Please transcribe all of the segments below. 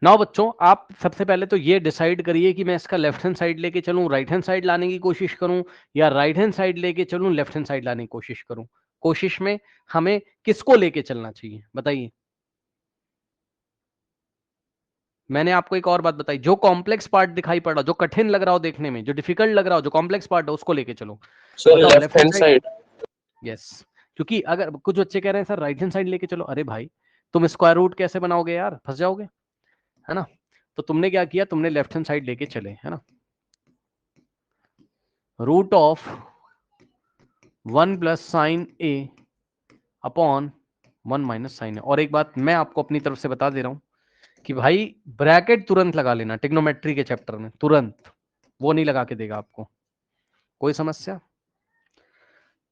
Now बच्चों, आप सबसे पहले तो ये डिसाइड करिए कि मैं इसका लेफ्ट हैंड साइड लेके चलूं, राइट हैंड साइड लाने की कोशिश करूं, या राइट हैंड साइड लेके चलूं, लेफ्ट हैंड साइड लाने की कोशिश करूं। कोशिश में हमें किसको लेके चलना चाहिए बताइए। मैंने आपको एक और बात बताई, जो कॉम्प्लेक्स पार्ट दिखाई पड़ रहा, जो कठिन लग रहा हो देखने में, जो डिफिकल्ट लग रहा हो, जो कॉम्प्लेक्स पार्ट है उसको लेके चलो। सर बताओ left left hand hand side. Side. Yes, क्योंकि अगर कुछ बच्चे कह रहे हैं सर राइट हैंड साइड लेके चलो, अरे भाई तुम स्क्वायर रूट कैसे बनाओगे यार, फंस जाओगे, है ना। तो तुमने क्या किया, तुमने लेफ्ट हैंड साइड लेके चले, है ना। Root of 1 plus sine A upon 1 minus sine A. और एक बात मैं आपको अपनी तरफ से बता दे रहा हूं कि भाई ब्रैकेट तुरंत लगा लेना ट्रिग्नोमेट्री के चैप्टर में, तुरंत, वो नहीं लगा के देगा आपको। कोई समस्या?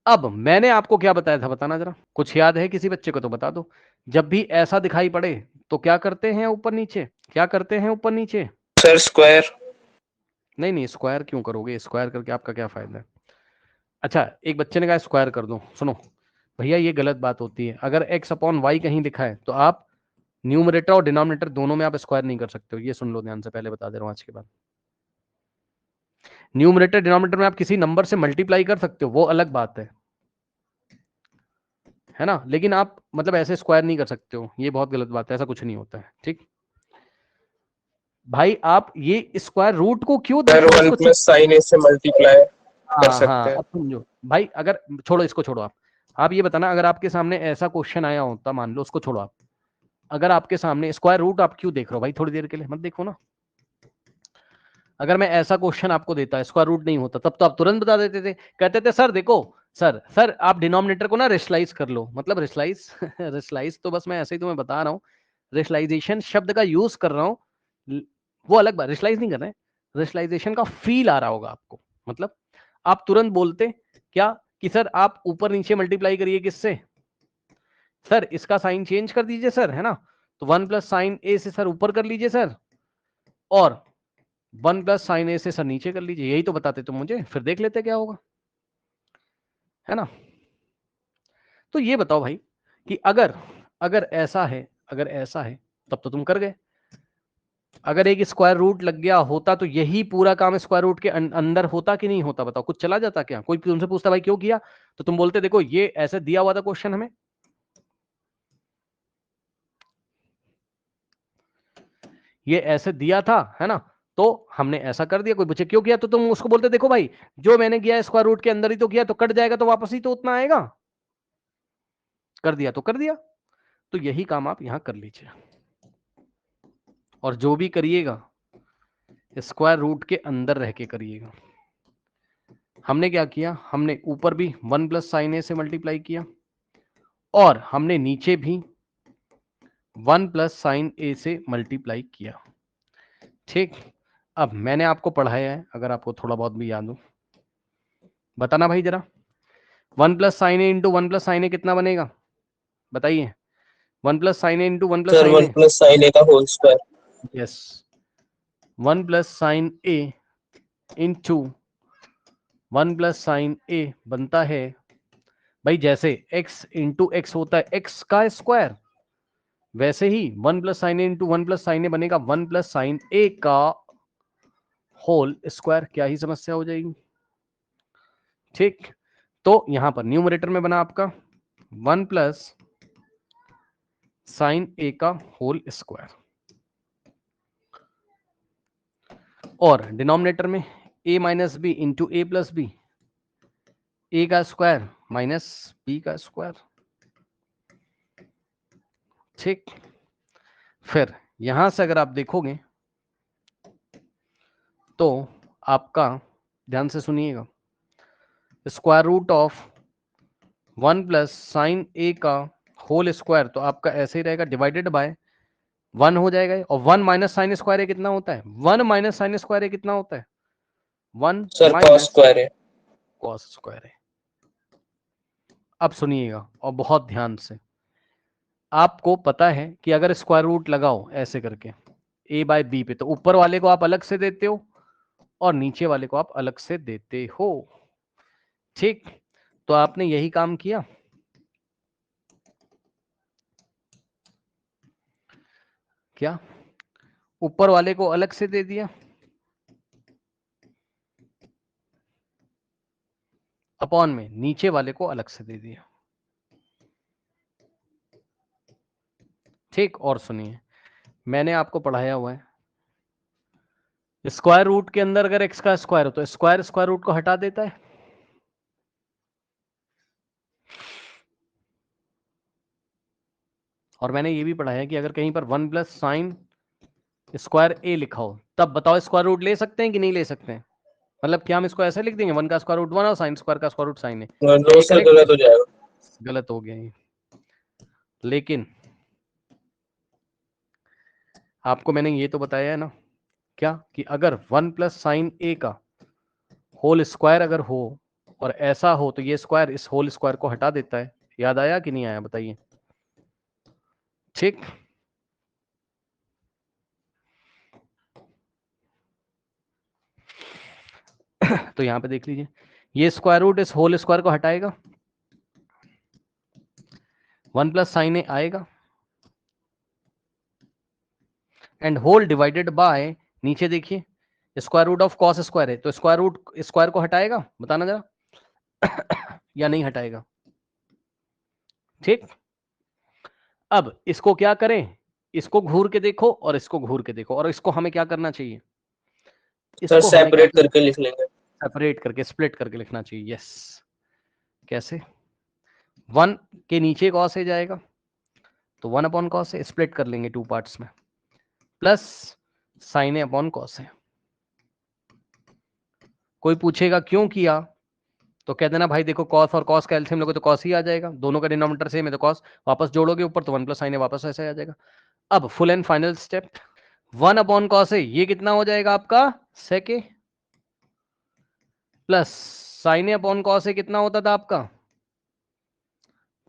अब मैंने आपको क्या बताया था, बताना जरा, कुछ याद है किसी बच्चे को तो बता दो। जब भी ऐसा दिखाई पड़े तो क्या करते हैं ऊपर नीचे, क्या करते हैं ऊपर नीचे? Sir square. नहीं नहीं, स्क्वायर क्यों करोगे, स्क्वायर करके आपका क्या फायदा है। अच्छा, एक बच्चे ने कहा स्क्वायर कर दो, सुनो भैया ये गलत बात होती है। अगर x अपॉन वाई कहीं लिखा है तो आप न्यूमरेटर और डिनोमिनेटर दोनों में आप स्क्वायर नहीं कर सकते हो, ये सुन लो ध्यान से, पहले बता दे रहा हूं आज के बाद। न्यूमरेटर डिनोमिनेटर में आप किसी नंबर से मल्टीप्लाई कर सकते हो, वो अलग बात है ना, लेकिन आप मतलब ऐसे स्क्वायर नहीं कर सकते हो, ये बहुत गलत बात है, ऐसा कुछ नहीं होता है, ठीक। भाई आप ये स्क्वायर रूट को क्यों सर देख रहे हो, 1 इसको प्लस साइन ए से मल्टीप्लाई कर हाँ सकते हाँ, हैं। अब समझो भाई, अगर छोड़ो इसको, छोड़ो आप ये बताना, अगर आपके सामने ऐसा क्वेश्चन आया होता, मान लो, उसको छोड़ो आप, अगर आपके सामने स्क्वायर रूट आप क्यों देख रहे हो भाई, थोड़ी देर के लिए मत देखो ना। अगर मैं ऐसा क्वेश्चन आपको देता, स्क्वायर रूट नहीं होता, तब तो आप तुरंत बता देते थे, कहते थे सर देखो, सर आप डिनोमिनेटर को ना रेशलाइज कर लो, मतलब रेशलाइज रेशलाइज तो बस मैं ऐसे ही तुम्हें बता रहा हूँ, रेशलाइजेशन शब्द का यूज कर रहा हूँ, वो अलग बात, रेशलाइज नहीं कर रहे हैं, रेशलाइजेशन का फील आ रहा होगा आपको, मतलब आप तुरंत बोलते क्या कि सर आप ऊपर नीचे मल्टीप्लाई करिए किससे, सर इसका साइन चेंज कर दीजिए सर, है ना, तो 1 प्लस साइन ए से सर ऊपर कर लीजिए सर, और 1 प्लस साइन ए से सर नीचे कर लीजिए, यही तो बताते तुम मुझे, फिर देख लेते क्या होगा, है ना। तो ये बताओ भाई कि अगर अगर ऐसा है, अगर ऐसा है तब तो तुम कर गए, अगर एक स्क्वायर रूट लग गया होता तो यही पूरा काम स्क्वायर रूट के अंदर होता कि नहीं होता, बताओ, कुछ चला जाता क्या, कोई तुमसे पूछता भाई क्यों किया, तो तुम बोलते देखो ये ऐसे दिया हुआ था क्वेश्चन हमें, ये ऐसे दिया था, है ना, तो हमने ऐसा कर दिया, कोई पूछे क्यों किया, तो तुम उसको बोलते देखो भाई जो मैंने किया स्क्वायर रूट के अंदर ही तो किया, तो कट जाएगा तो वापस ही तो उतना आएगा, कर दिया तो कर दिया, तो यही काम आप यहां कर लीजिए, और जो भी करिएगा स्क्वायर रूट के अंदर रह के करिएगा। हमने क्या किया, हमने ऊपर भी 1 प्लस साइन ए से मल्टीप्लाई किया, और हमने नीचे भी 1 प्लस साइन ए से मल्टीप्लाई किया, ठीक। अब मैंने आपको पढ़ाया है, अगर आपको थोड़ा बहुत भी याद हो बताना भाई जरा, 1 plus sine A into 1 plus sine A कितना बनेगा बताइए, 1 plus sine A into 1 plus sir sine 1 A, plus sine A का whole square. Yes, 1 plus sine A into 1 plus sine A बनता है भाई, जैसे x इंटू एक्स होता है x का स्क्वायर, वैसे ही 1 plus sine A into 1 plus sine ए बनेगा 1 प्लस साइन ए का होल स्क्वायर, क्या ही समस्या हो जाएगी, ठीक। तो यहां पर न्यूमरेटर में बना आपका 1 प्लस साइन ए का होल स्क्वायर, और डिनोमिनेटर में a minus B into A plus B, A का स्क्वायर माइनस बी का स्क्वायर, ठीक। फिर यहां से अगर आप देखोगे तो आपका, ध्यान से सुनिएगा, square root of 1 plus sine A का होल स्क्वायर, तो आपका ऐसे ही रहेगा, डिवाइडेड बाय 1 हो जाएगा, और 1 माइनस साइन स्क्वायर ए कितना होता है, 1 माइनस साइन स्क्वायर ए कितना होता है, 1 सर कॉस माइनस स्क्वायर है। कॉस स्क्वायर ए। अब सुनिएगा और बहुत ध्यान से, आपको पता है कि अगर स्क्वायर रूट लगाओ ऐसे करके a बाय बी पे, तो ऊपर वाले को आप अलग से देते हो और नीचे वाले को आप अलग से देते हो, ठीक। तो आपने यही काम किया, क्या ऊपर वाले को अलग से दे दिया, अपॉन में नीचे वाले को अलग से दे दिया। ठीक, और सुनिए, मैंने आपको पढ़ाया हुआ है स्क्वायर रूट के अंदर अगर x का स्क्वायर हो तो स्क्वायर स्क्वायर रूट को हटा देता है। और मैंने ये भी पढ़ाया कि अगर कहीं पर 1 प्लस साइन स्क्वायर ए लिखा हो तब बताओ स्क्वायर रूट ले सकते हैं कि नहीं ले सकते हैं? मतलब क्या हम इसको ऐसे लिख देंगे 1 का स्क्वायर रूट 1 और साइन स्क्वायर का स्क्वायर रूट साइन है? नो सर, गलत हो जाएगा। गलत हो गया ये। लेकिन आपको मैंने ये तो बताया है ना क्या, कि अगर 1 प्लस साइन ए का होल स्क्वायर अगर हो और ऐसा हो तो ये स्क्वायर इस होल स्क्वायर को हटा देता है। याद आया कि नहीं आया बताइए? ठीक, तो यहां पे देख लीजिए, ये स्क्वायर रूट इस होल स्क्वायर को हटाएगा, 1 प्लस साइन ए आएगा, एंड होल डिवाइडेड बाय, नीचे देखिए square root of cos square है तो स्क्वायर रूट स्क्वायर को हटाएगा, बताना जरा या नहीं हटाएगा? ठीक, अब इसको क्या करें, इसको घूर के देखो और इसको घूर के देखो, और इसको हमें क्या करना चाहिए, सर इसको हमें क्या सेपरेट करके लिख लेंगे। सेपरेट करके स्प्लिट करके लिखना चाहिए। यस, कैसे? 1 के नीचे कॉस ए जाएगा तो 1 अपॉन कॉस ए, स्प्लिट कर लेंगे 2 पार्ट्स में, प्लस साइन ए अपॉन कॉस ए। कोई पूछेगा क्यों किया तो कह देना भाई देखो कॉस और कॉस का एलसीएम लोगे तो कॉस ही आ जाएगा, दोनों का डिनोमिनेटर सेम है तो कॉस, वापस जोड़ोगे ऊपर तो 1 प्लस साइन ए वापस ऐसे आ जाएगा। अब full and final step, 1 upon cos A, ये कितना हो जाएगा आपका sec A, plus sine A upon cos A कितना होता था आपका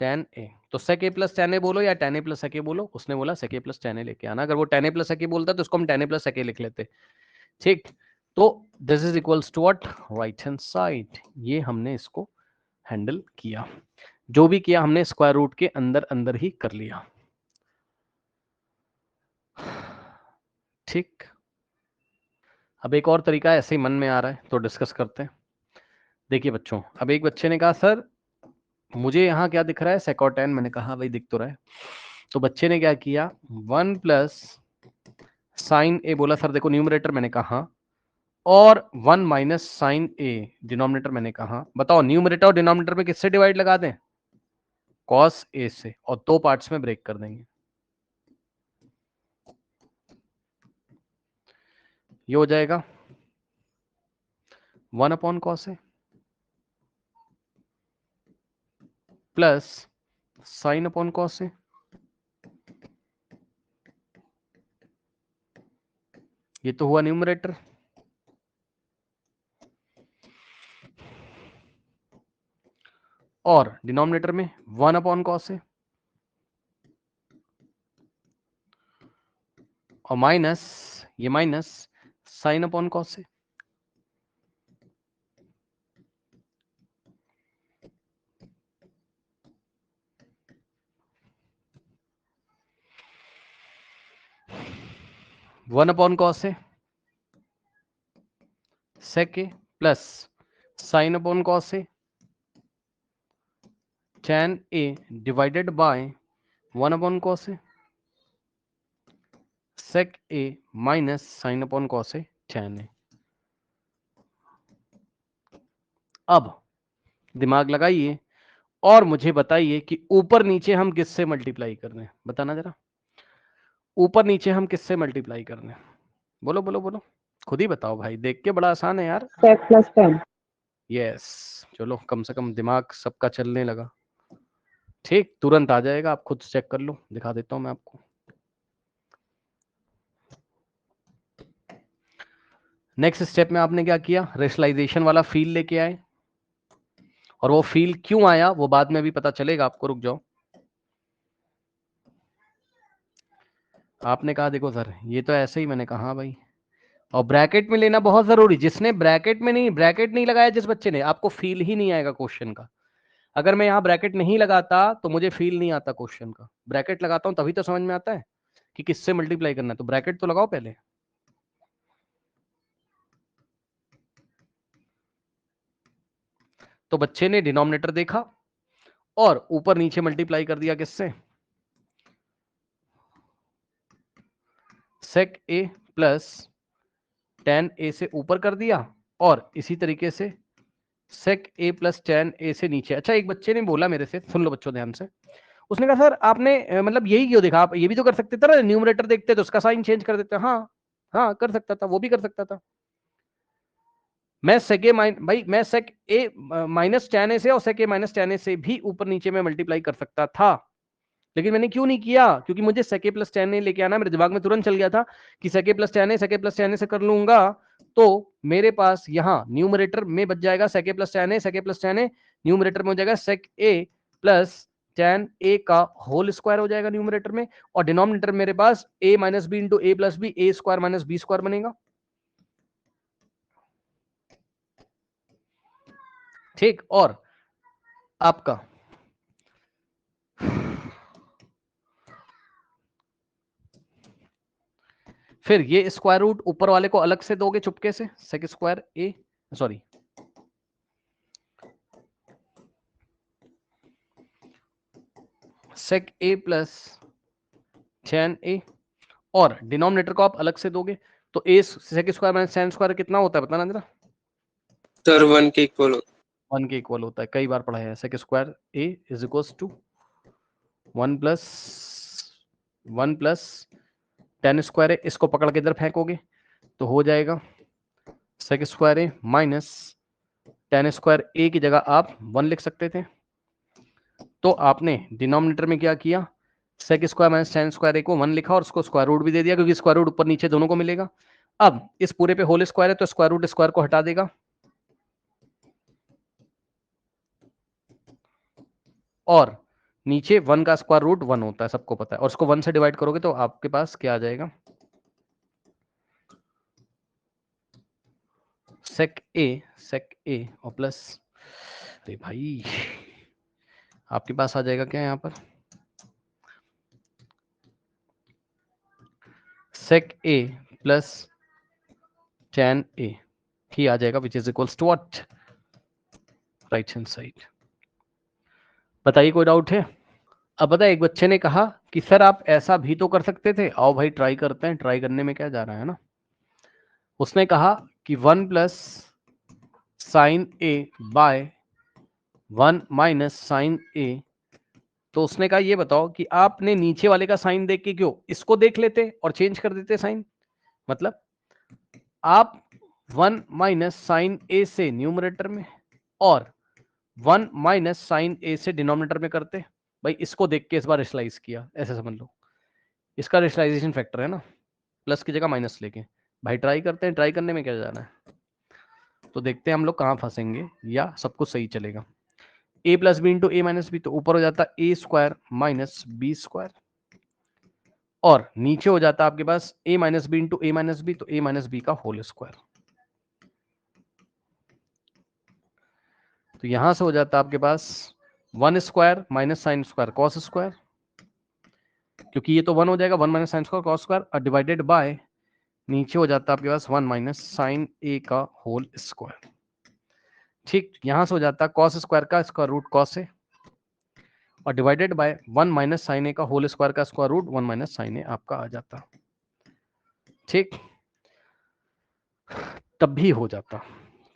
tan ए। तो sec a plus tan a बोलो या tan a plus sec a बोलो, उसने बोला sec a plus tan a लेके आना, अगर वो tan a plus sec a बोलता तो उसको हम tan a plus sec a लिख लेते। ठीक, तो this is equals to what, right hand side. ये हमने इसको हैंडल किया, जो भी किया हमने स्क्वायर रूट के अंदर अंदर ही कर लिया। ठीक, अब एक और तरीका ऐसे ही मन में आ रहा है तो डिस्कस करते हैं। देखिए बच्चों, अब एक बच्चे ने कहा सर मुझे यहाँ क्या दिख रहा है sec और tan, मैंने कहा भाई दिख तो रहा है। तो बच्चे ने क्या किया 1 प्लस साइन ए बोला, सर देखो न्यूमरेटर मैंने कहा, और 1 माइनस साइन ए डिनोमिनेटर मैंने कहा। बताओ न्यूमरेटर और डिनोमिनेटर में किससे डिवाइड लगा दें? कॉस ए से, और 2 पार्ट्स में ब्रेक कर देंगे। ये हो जाएगा 1 upon cos A plus sine upon cos A, ये तो हुआ न्यूमरेटर, और डिनोमिनेटर में 1 अपॉन कॉस ए और माइनस, ये minus sine upon cos a. One upon cos a sec A plus sine upon cos a tan a divided by 1 upon cos a sec a minus sine upon cos a tan a। अब दिमाग लगाइए और मुझे बताइए कि ऊपर नीचे हम किससे मल्टीप्लाई कर रहे हैं, बताना जरा। ऊपर नीचे हम किससे मल्टीप्लाई कर रहे हैं? बोलो बोलो बोलो, खुद ही बताओ भाई, देख के बड़ा आसान है यार। sec plus 10। यस, चलो कम से कम दिमाग सबका चलने लगा। ठीक, तुरंत आ जाएगा, आप खुद चेक कर लो, दिखा देता हूं मैं आपको। नेक्स्ट स्टेप में आपने क्या किया, रेशनलाइजेशन वाला फील लेके आए, और वो फील क्यों आया वो बाद में भी पता चलेगा आपको, रुक जाओ। आपने कहा देखो सर ये तो ऐसे ही, मैंने कहा हाँ भाई, और ब्रैकेट में लेना बहुत जरूरी, जिसने ब्रैकेट में नहीं, ब्रैकेट नहीं लगाया जिस बच्चे ने, आपको फील ही नहीं आएगा क्वेश्चन का। अगर मैं यहाँ ब्रैकेट नहीं लगाता तो मुझे फील नहीं आता क्वेश्चन का, ब्रैकेट लगाता हूँ तभी तो समझ में आता है। कि किससे मल्टीप्लाई करना है, तो ब्रैकेट तो लगाओ पहले। तो बच्चे ने डिनोमिनेटर देखा और ऊपर नीचे मल्टीप्लाई कर दिया किससे, sec a plus tan a से ऊपर कर दिया और इसी तरीके से sec a plus tan a से नीचे। अच्छा, एक बच्चे ने बोला मेरे से, सुन लो बच्चों ध्यान से, उसने कहा सर आपने मतलब यही क्यों देखा, आप ये भी तो कर सकते थे ना, न्यूमरेटर देखते तो उसका साइन चेंज कर देते। हाँ हाँ कर सकता था, वो भी कर सकता था। मैं sec a भाई मैं sec a minus tan a से और sec a minus tan a से भी ऊपर नीचे में मल्टीप्लाई कर सकता था, लेकिन मैंने क्यों नहीं किया, क्योंकि मुझे sec a plus tan a लेके आना। मेरे दिमाग में तुरंत चल गया था कि sec a plus tan a sec a plus tan a से कर लूंगा तो मेरे पास यहाँ न्यूमरेटर में बच जाएगा sec a plus tan a, sec a plus tan a numerator में हो जाएगा sec a plus tan a का होल स्क्वायर हो जाएगा न्यूमरेटर में, और डिनोमिनेटर मेरे पास a minus B into A plus B, a square minus B square बनेगा। ठीक, और आपका फिर ये स्क्वायर रूट ऊपर वाले को अलग से दोगे चुपके से, sec square A, sorry sec A plus tan A, और डिनोमिनेटर को आप अलग से दोगे तो A sec square minus tan square कितना होता है बताना जरा। सर 1 के इक्वल 1 के इक्वल होता है, कई बार पढ़ा है। Sec square a is equals to 1 plus tan square है, इसको पकड़ के इधर फेंकोगे तो हो जाएगा sec square a minus tan square a की जगह आप 1 लिख सकते थे, तो आपने डिनोमिनेटर में क्या किया, sec square minus tan square A को 1 लिखा और उसको स्क्वायर रूट भी दे दिया, क्योंकि स्क्वायर रूट ऊपर नीचे दोनों को मिलेगा। अब इस पूरे पे होल स्क्वायर है तो स्क्वायर रूट स्क्वायर को हटा देगा और नीचे 1 का स्क्वायर रूट 1 होता है, सबको पता है, और उसको 1 से डिवाइड करोगे तो आपके पास क्या आ जाएगा, सेक ए और प्लस, अरे भाई आपके पास आ जाएगा क्या यहाँ पर, सेक ए प्लस tan ए ही आ जाएगा, which is equals to what, right hand side. बताइए कोई डाउट है। अब पता है एक बच्चे ने कहा कि सर आप ऐसा भी तो कर सकते थे, आओ भाई ट्राई करते हैं, ट्राई करने में क्या जा रहा है ना। उसने कहा कि 1 प्लस साइन ए बाय 1 माइनस साइन ए, तो उसने कहा ये बताओ कि आपने नीचे वाले का साइन देख के क्यों इसको देख लेते और चेंज कर देते साइन, मतलब आप 1 माइनस साइन ए से न्यूमरेटर में और 1 माइनस साइन ए से डिनोमिनेटर में करते, भाई इसको देख के इस बार रेशनलाइज किया, ऐसे समझ लो इसका रेशनलाइजेशन फैक्टर है ना, प्लस की जगह माइनस लेके। भाई ट्राई करते हैं, ट्राई करने में क्या जाना है, तो देखते हैं हम लोग कहाँ फंसेंगे या सब कुछ सही चलेगा। a plus B into A minus b, तो ऊपर हो जाता है a square minus B square, और नीचे हो जाता है आपके पास a minus B into A minus b, तो a माइनस बी का होल स्क्वायर। तो यहां से हो जाता है आपके पास 1 square minus sine square cos square, क्योंकि ये तो 1 हो जाएगा, 1 minus sine square cos square divided by, नीचे हो जाता है आपके पास 1 माइनस साइन ए का होल स्क्वायर। ठीक, यहां से हो जाता है कॉस स्क्वायर का स्क्वायर रूट कॉस ए और divided by 1 minus sine A का होल स्क्वायर का स्क्वायर रूट 1 माइनस साइन ए आपका आ जाता। ठीक, तब भी हो जाता,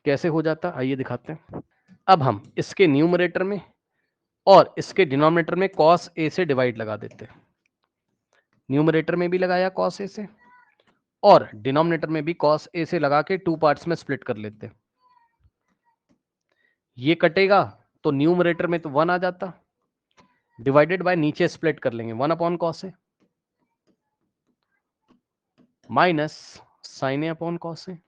कैसे हो जाता आइए दिखाते हैं। अब हम इसके न्यूमरेटर में और इसके डिनोमिनेटर में कॉस ए से डिवाइड लगा देते हैं, न्यूमरेटर में भी लगाया कॉस ए से और डिनोमिनेटर में भी कॉस ए से लगा के 2 पार्ट्स में स्प्लिट कर लेते हैं। ये कटेगा तो न्यूमरेटर में तो 1 आ जाता, डिवाइडेड बाय नीचे स्प्लिट कर लेंगे 1 upon cos a minus sine A upon cos a,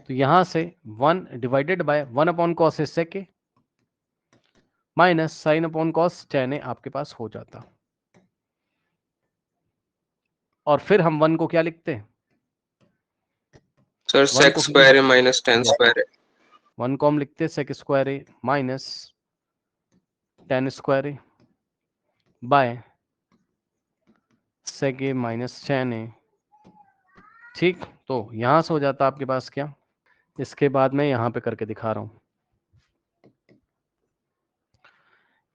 तो यहां से 1 divided by 1 upon cos a sec a minus sine upon cos tan a आपके पास हो जाता। और फिर हम 1 को क्या लिखते हैं सर, सेक स्क्वायर है माइनस tan स्क्वायर है। 1 को हम लिखते हैं sec square a minus tan square a by sec a minus tan a। ठीक, तो यहां से हो जाता आपके पास क्या, इसके बाद मैं यहां पे करके दिखा रहा हूं,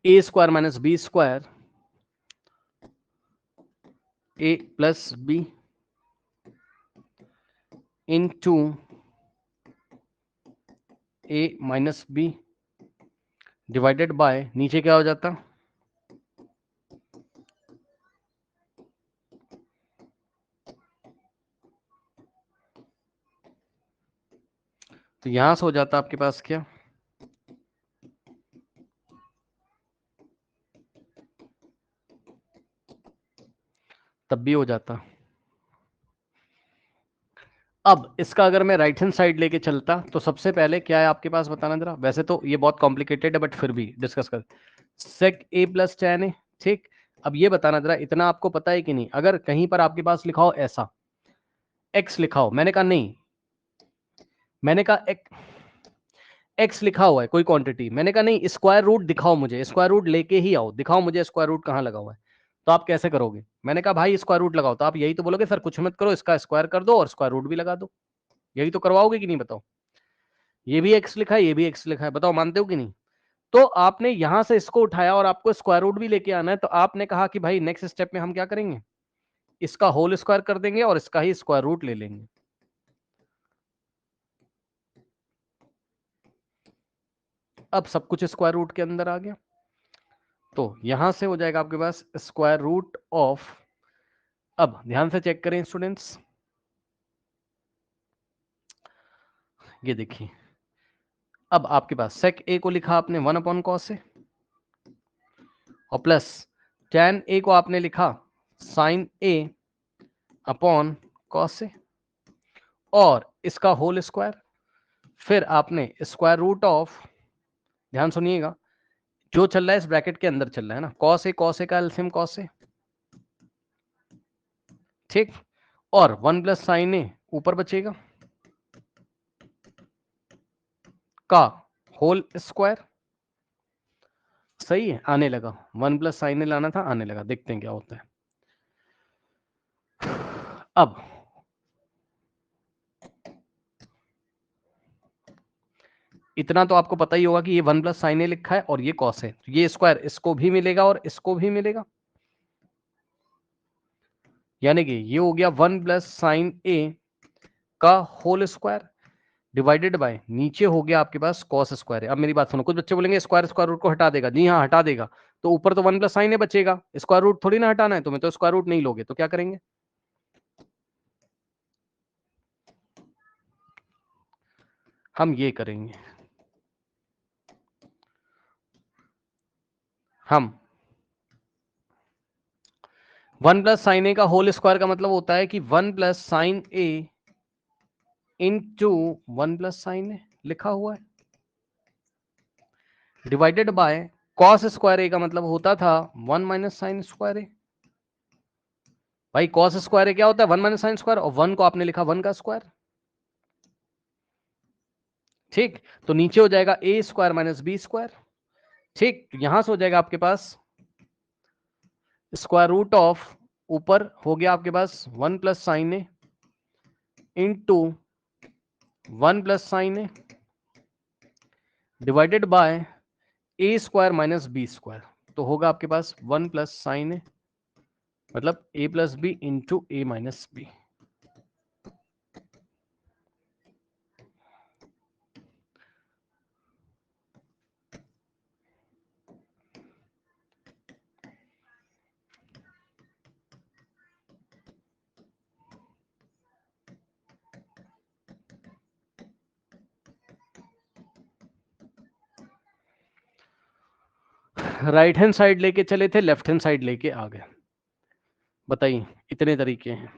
A square minus B square A plus B into A minus B divided by नीचे क्या हो जाता, तो यहां से हो जाता आपके पास क्या, तब भी हो जाता। अब इसका अगर मैं राइट हैंड साइड लेके चलता तो सबसे पहले क्या है आपके पास बताना जरा, वैसे तो ये बहुत कॉम्प्लिकेटेड है बट फिर भी डिस्कस कर, सेक ए प्लस tan ए। ठीक, अब ये बताना जरा, इतना आपको पता है कि नहीं, अगर कहीं पर आपके पास लिखा हो ऐसा x लिखा हो, मैंने कहा नहीं, मैंने कहा x लिखा हुआ है कोई क्वांटिटी, मैंने कहा नहीं स्क्वायर रूट दिखाओ मुझे, स्क्वायर रूट लेके ही आओ, दिखाओ मुझे स्क्वायर रूट कहाँ लगा हुआ है, तो आप कैसे करोगे, मैंने कहा भाई स्क्वायर रूट लगाओ, तो आप यही तो बोलोगे सर कुछ मत करो, इसका स्क्वायर कर दो और स्क्वायर रूट भी लगा दो, यही तो करवाओगे कि नहीं बताओ, ये भी x लिखा है, ये भी x लिखा है, बताओ मानते हो कि नहीं। तो आपने यहां से इसको उठाया और आपको स्क्वायर रूट भी लेके आना है, तो आपने कहा कि भाई नेक्स्ट स्टेप में हम क्या करेंगे, इसका होल स्क्वायर कर देंगे और इसका ही स्क्वायर रूट ले लेंगे। अब सब कुछ स्क्वायर रूट के अंदर आ गया, तो यहां से हो जाएगा आपके पास स्क्वायर रूट ऑफ, अब ध्यान से चेक करें स्टूडेंट्स, ये देखिए, अब आपके पास सेक ए को लिखा आपने 1/cos ए और प्लस tan ए को आपने लिखा sin a अपॉन cos ए और इसका होल स्क्वायर, फिर आपने स्क्वायर रूट ऑफ, ध्यान सुनिएगा जो चल रहा है इस ब्रैकेट के अंदर चल रहा है ना, cos ए का एलसीएम cos ए, ठीक, और 1 प्लस साइन ए ऊपर बचेगा का होल स्क्वायर, सही है, आने लगा 1 प्लस साइन ए लाना था, आने लगा, देखते हैं क्या होता है। अब इतना तो आपको पता ही होगा कि ये 1 प्लस साइन ए लिखा है और ये कॉस है, तो ये स्क्वायर इसको भी मिलेगा और इसको भी मिलेगा, यानी कि ये हो गया 1 प्लस साइन ए का होल स्क्वायर डिवाइडेड बाय नीचे हो गया आपके पास कॉस स्क्वायर है। अब मेरी बात सुनो, कुछ बच्चे बोलेंगे स्क्वायर स्क्वायर रूट को हटा देगा, जी हाँ हटा देगा, तो ऊपर तो 1 प्लस साइन ए बचेगा, स्क्वायर रूट थोड़ी ना हटाना है तुम्हें, तो स्क्वायर रूट नहीं लोगे तो क्या करेंगे, हम ये करेंगे, हम 1 प्लस साइन ए का होल स्क्वायर का मतलब होता है कि 1 plus sine A into 1 plus sine ए लिखा हुआ है डिवाइडेड बाय कॉस स्क्वायर ए का मतलब होता था 1 माइनस साइन स्क्वायर ए। भाई कॉस स्क्वायर ए क्या होता है 1 माइनस साइन स्क्वायर, और 1 को आपने लिखा 1 का स्क्वायर, ठीक, तो नीचे हो जाएगा ए स्क्वायर माइनस बी स्क्वायर, ठीक, यहां से हो जाएगा आपके पास स्क्वायर रूट ऑफ, ऊपर हो गया आपके पास 1 plus sine A into 1 plus sine A divided by A square minus B square, तो होगा आपके पास 1 प्लस साइन ए मतलब A plus B into A minus B. Right hand side लेके चले थे, लेफ्ट हैंड साइड लेके आ गए, बताइए इतने तरीके हैं।